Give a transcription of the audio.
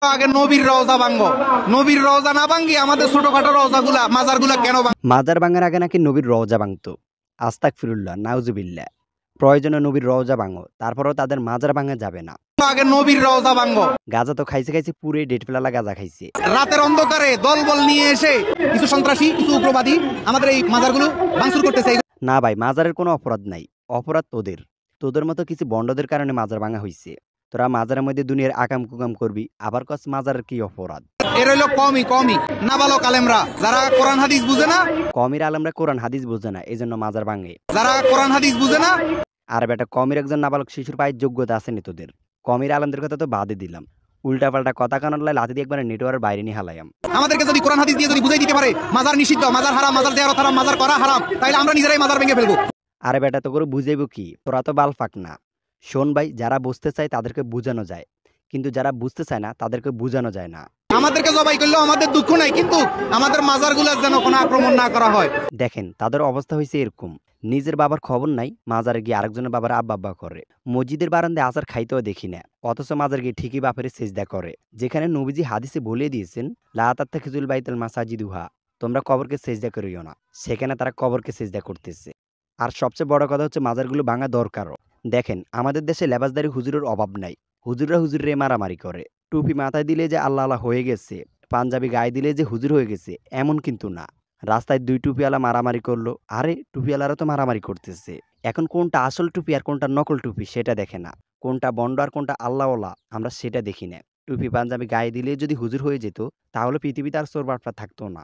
আগে নবীর রওজা ভাঙবো। নবীর রওজা না ভাঙ্গি আমাদের ছোটখাটো রওজাগুলা মাজারগুলা কেন মাজার ভাঙার আগে নাকি নবীর রওজা ভাঙতো। আস্তাগফিরুল্লাহ, নাউজুবিল্লাহ। প্রয়োজনে নবীর রওজা ভাঙো, তারপরেও তাদের মাজার ভাঙা যাবে না। আগে নবীর রওজা ভাঙবো। গাঁজা তো খাইছে খাইছে পুরে ডেট ফেলালা গাঁজা খাইছে। রাতের অন্ধকারে দলবল নিয়ে এসে কিছু সন্ত্রাসী কিছু উগ্রবাদী আমাদের এই মাজারগুলো ভাঙচুর করতেছে। না ভাই, মাজারের কোনো অপরাধ নাই, অপরাধ তোদের। তোদের মতো কিছু বন্ডদের কারণে মাজার ভাঙা হইছে। তোরা মাজারের মধ্যে দুনিয়ার আকাম কুকাম করবি, আবার কস মাজারের কি অপরাধ? এর হইলো কমই নাবালক আলেমরা যারা কোরআন হাদিস বুঝে না। কমির আলমরা কোরআন হাদিস বোঝে না, এই জন্য মাজার ভাঙে। যারা কোরআন হাদিস বুঝে না। আর বেটা, কমির একজন নাবালক শিশুর পায়ের যোগ্যতা আসেনি তোদের। কমির আলমদের কথা তো বাদে দিলাম, উল্টাপাল্টা কথা কানার লাই লাথি দিয়ে একবার নেটওয়ার্কের বাইরে নিয়ে হালাইম। আমাদেরকে যদি কোরআন হাদিস দিয়ে যদি বুঝাই দিতে পারে মাজার নিষিদ্ধ, মাজার হারাম, মাজার জিয়ারত হারাম, মাজার করা হারাম, তাইলে আমরা নিজেরাই মাজার ভেঙে ফেলবো। আরে বেটা, তো করে বুঝাইব কি? তোরা তো বাল ফাঁক না। শোন ভাই, যারা বুঝতে চায় তাদেরকে বুঝানো যায়, কিন্তু যারা বুঝতে চায় না তাদেরকে বুঝানো যায় না। আমাদেরকে জবাই করলেও আমাদের দুঃখ নাই, কিন্তু আমাদের মাজারগুলোর যেন কোনো আক্রমণ না করা হয়। দেখেন, তাদের অবস্থা হয়েছে এরকম, নিজের বাবার খবর নাই, মাজারে গিয়ে আরেকজনের বাবার আব্বা আব্বা করে। মসজিদের বারান্দায় আচার খাইতেও দেখি না, অথচ মাজার গিয়ে ঠিকই বাপের সেজদা করে। যেখানে নবীজি হাদিসে বলে দিয়েছেন, লা তাত্তাখিজুল বাইতুল মাসাজিদুহা, তোমরা কবরকে সেজদা করিও না, সেখানে তারা কবরকে সেজদা করতেছে। আর সবচেয়ে বড় কথা হচ্ছে মাজারগুলো ভাঙা দরকারও। দেখেন, আমাদের দেশে লেবাসদারি হুজুরের অভাব নাই। হুজুররা হুজুরে মারামারি করে। টুপি মাথায় দিলে যে আল্লাহ আল্লাহ হয়ে গেছে, পাঞ্জাবি গায়ে দিলে যে হুজুর হয়ে গেছে, এমন কিন্তু না। রাস্তায় দুই টুপিওয়ালা মারামারি করলো, আরে টুপিওয়ালারা তো মারামারি করতেছে। এখন কোনটা আসল টুপি আর কোনটা নকল টুপি সেটা দেখে না, কোনটা বন্ড আর কোনটা আল্লাহওয়ালা আমরা সেটা দেখি না। টুপি পাঞ্জাবি গায়ে দিলে যদি হুজুর হয়ে যেত, তাহলে পৃথিবীতে আর চোর বাটপার থাকতো না।